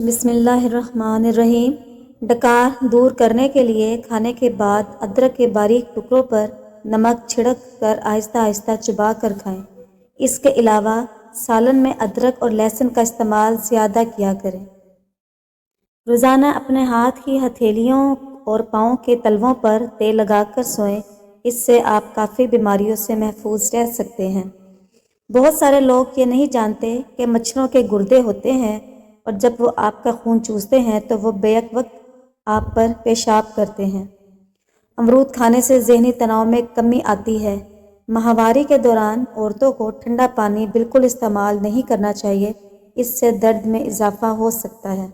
بسم اللہ الرحمن الرحیم۔ ڈکار دور کرنے کے لیے کھانے کے بعد ادرک کے باریک ٹکڑوں پر نمک چھڑک کر آہستہ آہستہ چبا کر کھائیں۔ اس کے علاوہ سالن میں ادرک اور لہسن کا استعمال زیادہ کیا کریں۔ روزانہ اپنے ہاتھ کی ہتھیلیوں اور پاؤں کے تلووں پر تیل لگا کر سوئیں، اس سے آپ کافی بیماریوں سے محفوظ رہ سکتے ہیں۔ بہت سارے لوگ یہ نہیں جانتے کہ مچھروں کے گردے ہوتے ہیں اور جب وہ آپ کا خون چوستے ہیں تو وہ بیک وقت آپ پر پیشاب کرتے ہیں۔ امرود کھانے سے ذہنی تناؤ میں کمی آتی ہے۔ ماہواری کے دوران عورتوں کو ٹھنڈا پانی بالکل استعمال نہیں کرنا چاہیے، اس سے درد میں اضافہ ہو سکتا ہے۔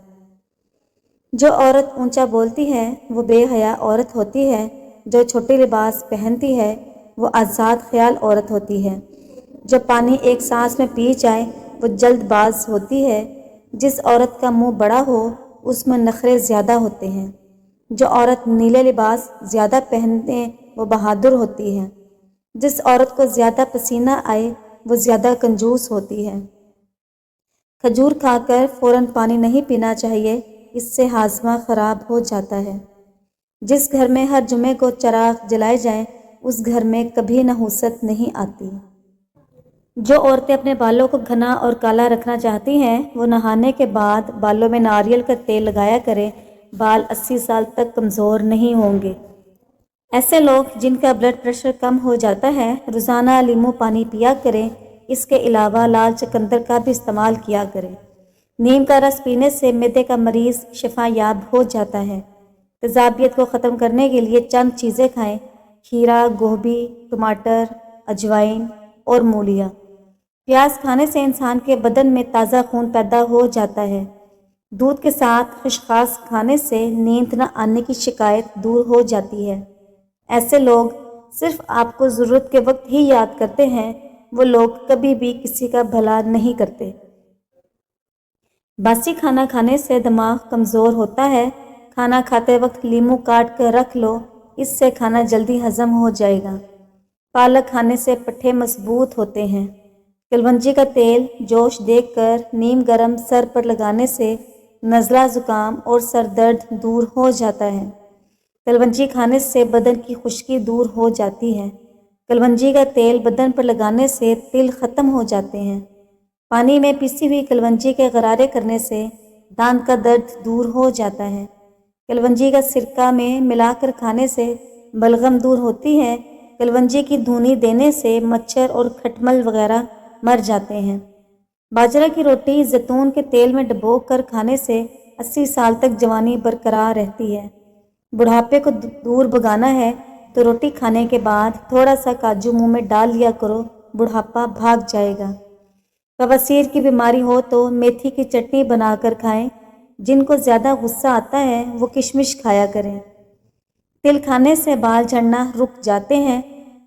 جو عورت اونچا بولتی ہے وہ بے حیا عورت ہوتی ہے۔ جو چھوٹی لباس پہنتی ہے وہ آزاد خیال عورت ہوتی ہے۔ جو پانی ایک سانس میں پی جائے وہ جلد باز ہوتی ہے۔ جس عورت کا منہ بڑا ہو اس میں نخرے زیادہ ہوتے ہیں۔ جو عورت نیلے لباس زیادہ پہنے وہ بہادر ہوتی ہے۔ جس عورت کو زیادہ پسینہ آئے وہ زیادہ کنجوس ہوتی ہے۔ کھجور کھا کر فوراً پانی نہیں پینا چاہیے، اس سے ہاضمہ خراب ہو جاتا ہے۔ جس گھر میں ہر جمعے کو چراغ جلائے جائیں اس گھر میں کبھی نحوست نہیں آتی۔ جو عورتیں اپنے بالوں کو گھنا اور کالا رکھنا چاہتی ہیں وہ نہانے کے بعد بالوں میں ناریل کا تیل لگایا کریں، بال 80 سال تک کمزور نہیں ہوں گے۔ ایسے لوگ جن کا بلڈ پریشر کم ہو جاتا ہے روزانہ لیموں پانی پیا کریں، اس کے علاوہ لال چقندر کا بھی استعمال کیا کریں۔ نیم کا رس پینے سے معدے کا مریض شفا یاب ہو جاتا ہے۔ تیزابیت کو ختم کرنے کے لیے چند چیزیں کھائیں: کھیرا، گوبھی، ٹماٹر، اجوائن اور مولیاں۔ پیاز کھانے سے انسان کے بدن میں تازہ خون پیدا ہو جاتا ہے۔ دودھ کے ساتھ خشخاش کھانے سے نیند نہ آنے کی شکایت دور ہو جاتی ہے۔ ایسے لوگ صرف آپ کو ضرورت کے وقت ہی یاد کرتے ہیں، وہ لوگ کبھی بھی کسی کا بھلا نہیں کرتے۔ باسی کھانا کھانے سے دماغ کمزور ہوتا ہے۔ کھانا کھاتے وقت لیموں کاٹ کر رکھ لو، اس سے کھانا جلدی ہضم ہو جائے گا۔ پالک کھانے سے پٹھے مضبوط ہوتے ہیں۔ کلونجی کا تیل جوش دے کر نیم گرم سر پر لگانے سے نزلہ زکام اور سر درد دور ہو جاتا ہے۔ کلونجی کھانے سے بدن کی خشکی دور ہو جاتی ہے۔ کلونجی کا تیل بدن پر لگانے سے تل ختم ہو جاتے ہیں۔ پانی میں پیسی ہوئی کلونجی کے غرارے کرنے سے دانت کا درد دور ہو جاتا ہے۔ کلونجی کا سرکہ میں ملا کر کھانے سے بلغم دور ہوتی ہے۔ کلونجی کی دھونی دینے سے مچھر اور کھٹمل وغیرہ مر جاتے ہیں۔ باجرہ کی روٹی زیتون کے تیل میں ڈبو کر کھانے سے 80 سال تک جوانی برقرار رہتی ہے۔ بڑھاپے کو دور بھگانا ہے تو روٹی کھانے کے بعد تھوڑا سا کاجو منہ میں ڈال لیا کرو، بڑھاپا بھاگ جائے گا۔ بواسیر کی بیماری ہو تو میتھی کی چٹنی بنا کر کھائیں۔ جن کو زیادہ غصہ آتا ہے وہ کشمش کھایا کریں۔ تل کھانے سے بال جھڑنا رک جاتے ہیں۔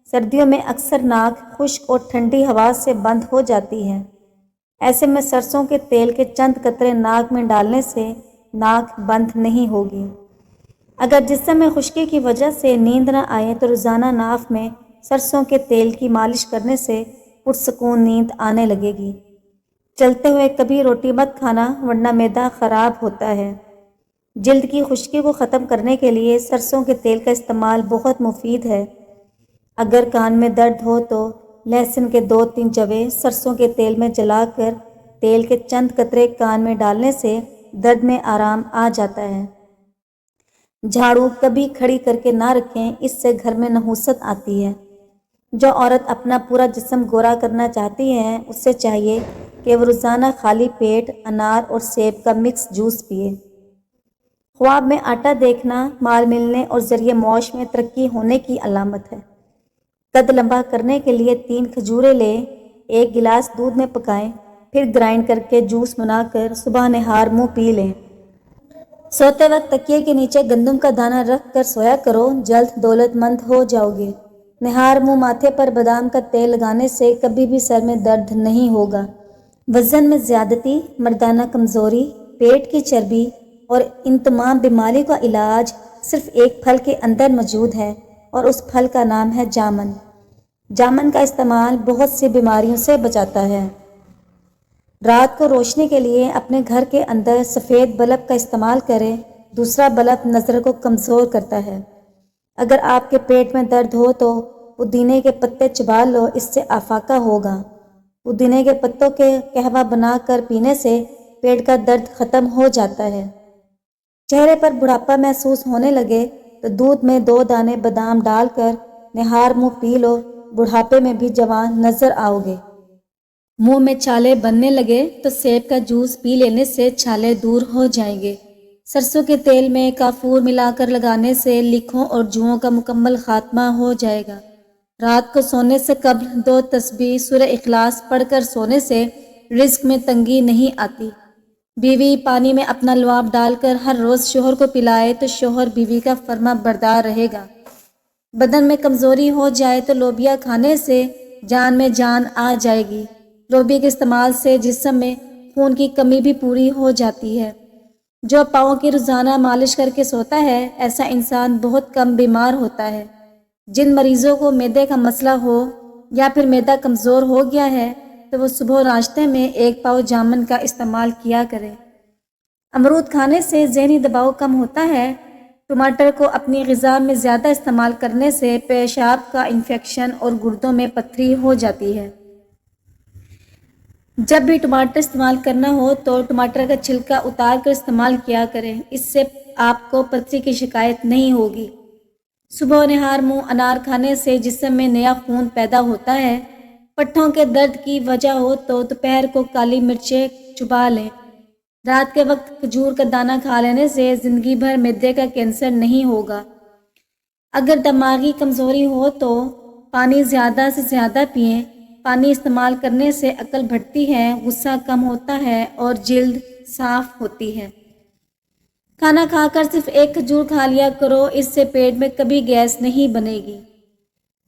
سردیوں میں اکثر ناک خشک اور ٹھنڈی ہوا سے بند ہو جاتی ہے۔ ایسے میں سرسوں کے تیل کے چند قطرے ناک میں ڈالنے سے ناک بند نہیں ہوگی۔ اگر جسم میں خشکی کی وجہ سے نیند نہ آئے تو روزانہ ناف میں سرسوں کے تیل کی مالش کرنے سے پرسکون نیند آنے لگے گی۔ چلتے ہوئے کبھی روٹی مت کھانا ورنہ معدہ خراب ہوتا ہے۔ جلد کی خشکی کو ختم کرنے کے لیے سرسوں کے تیل کا استعمال بہت مفید ہے۔ اگر کان میں درد ہو تو لہسن کے 2-3 جوے سرسوں کے تیل میں جلا کر تیل کے چند قطرے کان میں ڈالنے سے درد میں آرام آ جاتا ہے۔ جھاڑو کبھی کھڑی کر کے نہ رکھیں، اس سے گھر میں نحوست آتی ہے۔ جو عورت اپنا پورا جسم گورا کرنا چاہتی ہے اس سے چاہیے کہ وہ روزانہ خالی پیٹ انار اور سیب کا مکس جوس پیے۔ خواب میں آٹا دیکھنا مال ملنے اور ذریعہ معاش میں ترقی ہونے کی علامت ہے۔ قد لمبا کرنے کے لیے 3 کھجوریں لیں، 1 گلاس دودھ میں پکائیں، پھر گرائنڈ کر کے جوس بنا کر صبح نہار منہ پی لیں۔ سوتے وقت تکیے کے نیچے گندم کا دانہ رکھ کر سویا کرو، جلد دولت مند ہو جاؤ گے۔ نہار منہ ماتھے پر بادام کا تیل لگانے سے کبھی بھی سر میں درد نہیں ہوگا۔ وزن میں زیادتی، مردانہ کمزوری، پیٹ کی چربی اور ان تمام بیماریوں کا علاج صرف ایک پھل کے اندر موجود ہے اور اس پھل کا نام ہے جامن۔ جامن کا استعمال بہت سی بیماریوں سے بچاتا ہے۔ رات کو روشنی کے لیے اپنے گھر کے اندر سفید بلب کا استعمال کریں، دوسرا بلب نظر کو کمزور کرتا ہے۔ اگر آپ کے پیٹ میں درد ہو تو پودینے کے پتے چبا لو، اس سے افاقہ ہوگا۔ پودینے کے پتوں کے قہوہ بنا کر پینے سے پیٹ کا درد ختم ہو جاتا ہے۔ چہرے پر بڑھاپا محسوس ہونے لگے تو دودھ میں 2 دانے بادام ڈال کر نہار منہ پی لو، بڑھاپے میں بھی جوان نظر آؤ گے۔ منہ میں چھالے بننے لگے تو سیب کا جوس پی لینے سے چھالے دور ہو جائیں گے۔ سرسوں کے تیل میں کافور ملا کر لگانے سے لیکھوں اور جوؤں کا مکمل خاتمہ ہو جائے گا۔ رات کو سونے سے قبل 2 تسبیح سورہ اخلاص پڑھ کر سونے سے رزق میں تنگی نہیں آتی۔ بیوی پانی میں اپنا لعاب ڈال کر ہر روز شوہر کو پلائے تو شوہر بیوی کا فرما بردار رہے گا۔ بدن میں کمزوری ہو جائے تو لوبیا کھانے سے جان میں جان آ جائے گی۔ لوبیا کے استعمال سے جسم میں خون کی کمی بھی پوری ہو جاتی ہے۔ جو پاؤں کی روزانہ مالش کر کے سوتا ہے، ایسا انسان بہت کم بیمار ہوتا ہے۔ جن مریضوں کو معدے کا مسئلہ ہو یا پھر معدہ کمزور ہو گیا ہے تو وہ صبح ناشتے میں 1 پاؤ جامن کا استعمال کیا کرے۔ امرود کھانے سے ذہنی دباؤ کم ہوتا ہے۔ ٹماٹر کو اپنی غذا میں زیادہ استعمال کرنے سے پیشاب کا انفیکشن اور گردوں میں پتھری ہو جاتی ہے۔ جب بھی ٹماٹر استعمال کرنا ہو تو ٹماٹر کا چھلکا اتار کر استعمال کیا کریں، اس سے آپ کو پتھری کی شکایت نہیں ہوگی۔ صبح نہار منہ انار کھانے سے جسم میں نیا خون پیدا ہوتا ہے۔ پٹھوں کے درد کی وجہ ہو تو دوپہر کو کالی مرچیں چبا لیں۔ رات کے وقت کھجور کا دانہ کھا لینے سے زندگی بھر معدے کا کینسر نہیں ہوگا۔ اگر دماغی کمزوری ہو تو پانی زیادہ سے زیادہ پئیں۔ پانی استعمال کرنے سے عقل بڑھتی ہے، غصہ کم ہوتا ہے اور جلد صاف ہوتی ہے۔ کھانا کھا کر صرف 1 کھجور کھا لیا کرو، اس سے پیٹ میں کبھی گیس نہیں بنے گی۔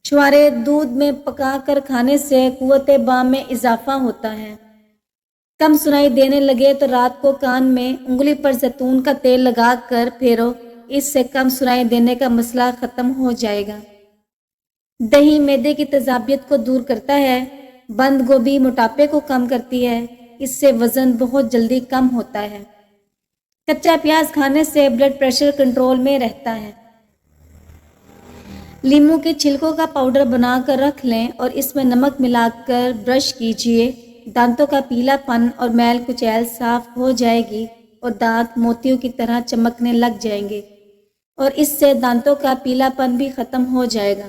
چھوارے دودھ میں پکا کر کھانے سے قوت بام میں اضافہ ہوتا ہے۔ کم سنائی دینے لگے تو رات کو کان میں انگلی پر زیتون کا تیل لگا کر پھیرو، اس سے کم سنائی دینے کا مسئلہ ختم ہو جائے گا۔ دہی معدے کی تیزابیت کو دور کرتا ہے۔ بند گوبھی موٹاپے کو کم کرتی ہے، اس سے وزن بہت جلدی کم ہوتا ہے۔ کچا پیاز کھانے سے بلڈ پریشر کنٹرول میں رہتا ہے۔ لیموں کے چھلکوں کا پاؤڈر بنا کر رکھ لیں اور اس میں نمک ملا کر برش کیجیے، دانتوں کا پیلا پن اور میل کچیل صاف ہو جائے گی اور دانت موتیوں کی طرح چمکنے لگ جائیں گے اور اس سے دانتوں کا پیلا پن بھی ختم ہو جائے گا۔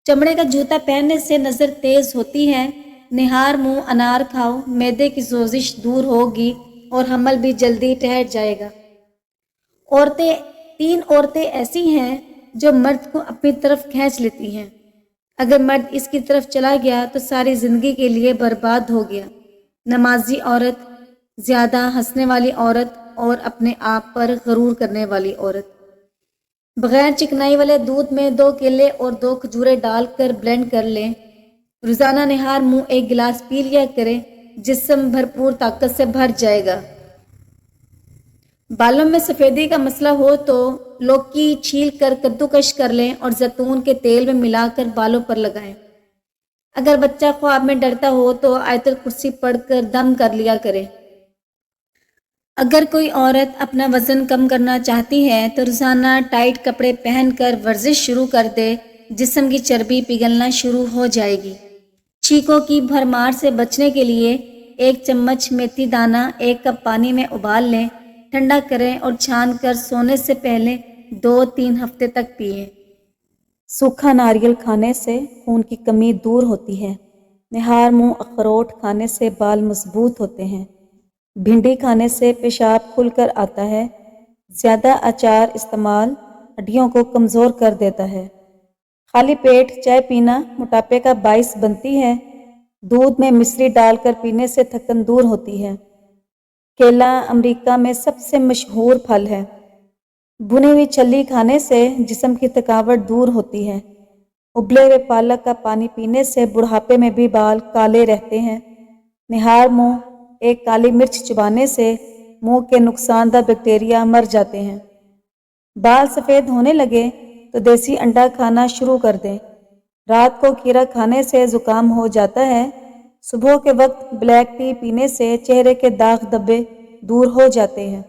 چمڑے کا جوتا پہننے سے نظر تیز ہوتی ہے۔ نہار منہ انار کھاؤ، معدے کی سوزش دور ہوگی اور حمل بھی جلدی ٹھہر جائے گا۔ 3 عورتیں ایسی ہیں جو مرد کو اپنی طرف کھینچ لیتی ہیں۔ اگر مرد اس کی طرف چلا گیا تو ساری زندگی کے لیے برباد ہو گیا۔ نمازی عورت، زیادہ ہنسنے والی عورت اور اپنے آپ پر غرور کرنے والی عورت۔ بغیر چکنائی والے دودھ میں 2 کیلے اور 2 کھجوریں ڈال کر بلینڈ کر لیں۔ روزانہ نہار منہ 1 گلاس پی لیا کریں، جسم بھرپور طاقت سے بھر جائے گا۔ بالوں میں سفیدی کا مسئلہ ہو تو لوکی چھیل کر کدوکش کر لیں اور زیتون کے تیل میں ملا کر بالوں پر لگائیں۔ اگر بچہ خواب میں ڈرتا ہو تو آیت الکرسی پڑھ کر دم کر لیا کرے۔ اگر کوئی عورت اپنا وزن کم کرنا چاہتی ہے تو روزانہ ٹائٹ کپڑے پہن کر ورزش شروع کر دے، جسم کی چربی پگھلنا شروع ہو جائے گی۔ چھینکوں کی بھرمار سے بچنے کے لیے 1 چمچ میتھی دانہ 1 کپ پانی میں ابال لیں، ٹھنڈا کریں اور چھان کر سونے سے پہلے 2-3 ہفتے تک پئیں۔ سوکھا ناریل کھانے سے خون کی کمی دور ہوتی ہے۔ نہار منہ اخروٹ کھانے سے بال مضبوط ہوتے ہیں۔ بھنڈی کھانے سے پیشاب کھل کر آتا ہے۔ زیادہ اچار استعمال ہڈیوں کو کمزور کر دیتا ہے۔ خالی پیٹ چائے پینا موٹاپے کا باعث بنتی ہے۔ دودھ میں مصری ڈال کر پینے سے تھکن دور ہوتی ہے۔ کیلا امریکہ میں سب سے مشہور پھل ہے۔ بھنی ہوئی چھلی کھانے سے جسم کی تھکاوٹ دور ہوتی ہے۔ ابلے ہوئے پالک کا پانی پینے سے بڑھاپے میں بھی بال کالے رہتے ہیں۔ نہار منہ 1 کالی مرچ چبانے سے منہ کے نقصان دہ بیکٹیریا مر جاتے ہیں۔ بال سفید ہونے لگے تو دیسی انڈا کھانا شروع کر دیں۔ رات کو کھیرا کھانے سے زکام ہو جاتا ہے صبح کے وقت بلیک ٹی پینے سے چہرے کے داغ دھبے دور ہو جاتے ہیں۔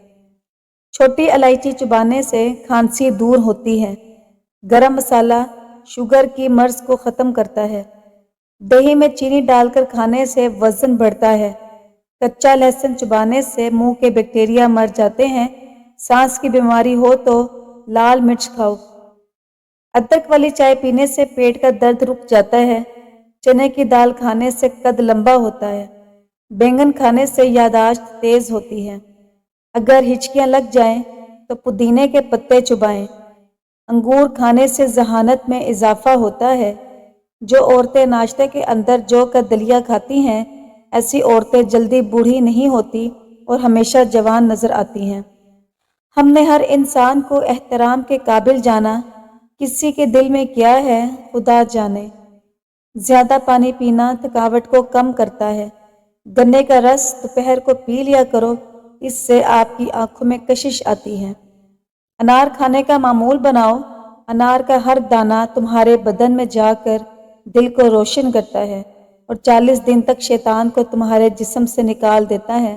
چھوٹی الائچی چبانے سے کھانسی دور ہوتی ہے۔ گرم مسالہ شوگر کی مرض کو ختم کرتا ہے۔ دہی میں چینی ڈال کر کھانے سے وزن بڑھتا ہے۔ کچا لہسن چبانے سے منہ کے بیکٹیریا مر جاتے ہیں۔ سانس کی بیماری ہو تو لال مرچ کھاؤ۔ ادرک والی چائے پینے سے پیٹ کا درد رک جاتا ہے۔ چنے کی دال کھانے سے قد لمبا ہوتا ہے۔ بینگن کھانے سے یادداشت تیز ہوتی ہے۔ اگر ہچکیاں لگ جائیں تو پودینے کے پتے چبائیں۔ انگور کھانے سے ذہانت میں اضافہ ہوتا ہے۔ جو عورتیں ناشتے کے اندر جو کا دلیا کھاتی ہیں، ایسی عورتیں جلدی بوڑھی نہیں ہوتی اور ہمیشہ جوان نظر آتی ہیں۔ ہم نے ہر انسان کو احترام کے قابل جانا، کسی کے دل میں کیا ہے خدا جانے۔ زیادہ پانی پینا تھکاوٹ کو کم کرتا ہے۔ گنے کا رس دوپہر کو پی لیا کرو، اس سے آپ کی آنکھوں میں کشش آتی ہے۔ انار کھانے کا معمول بناؤ۔ انار کا ہر دانہ تمہارے بدن میں جا کر دل کو روشن کرتا ہے اور 40 دن تک شیطان کو تمہارے جسم سے نکال دیتا ہے۔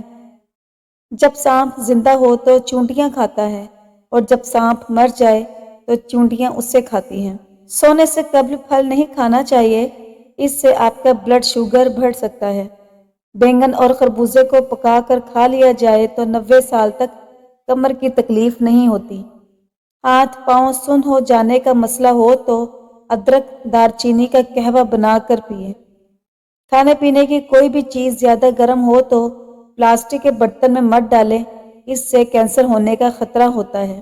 جب سانپ زندہ ہو تو چونٹیاں کھاتا ہے اور جب سانپ مر جائے تو چونٹیاں اسے کھاتی ہیں۔ سونے سے قبل پھل نہیں کھانا چاہیے، اس سے آپ کا بلڈ شوگر بڑھ سکتا ہے۔ بینگن اور خربوزے کو پکا کر کھا لیا جائے تو 90 سال تک کمر کی تکلیف نہیں ہوتی۔ ہاتھ پاؤں سن ہو جانے کا مسئلہ ہو تو ادرک دار چینی کا قہوہ بنا کر پیے۔ کھانے پینے کی کوئی بھی چیز زیادہ گرم ہو تو پلاسٹک کے برتن میں مت ڈالیں، اس سے کینسر ہونے کا خطرہ ہوتا ہے۔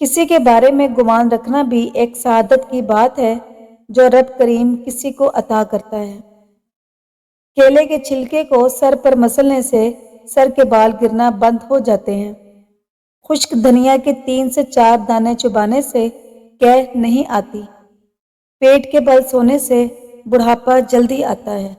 کسی کے بارے میں گمان رکھنا بھی ایک سعادت کی بات ہے جو رب کریم کسی کو عطا کرتا ہے۔ کیلے کے چھلکے کو سر پر مسلنے سے سر کے بال گرنا بند ہو جاتے ہیں۔ خشک دھنیا کے 3 سے 4 دانے چبانے سے قے نہیں آتی۔ پیٹ کے بل سونے سے بڑھاپا جلدی آتا ہے۔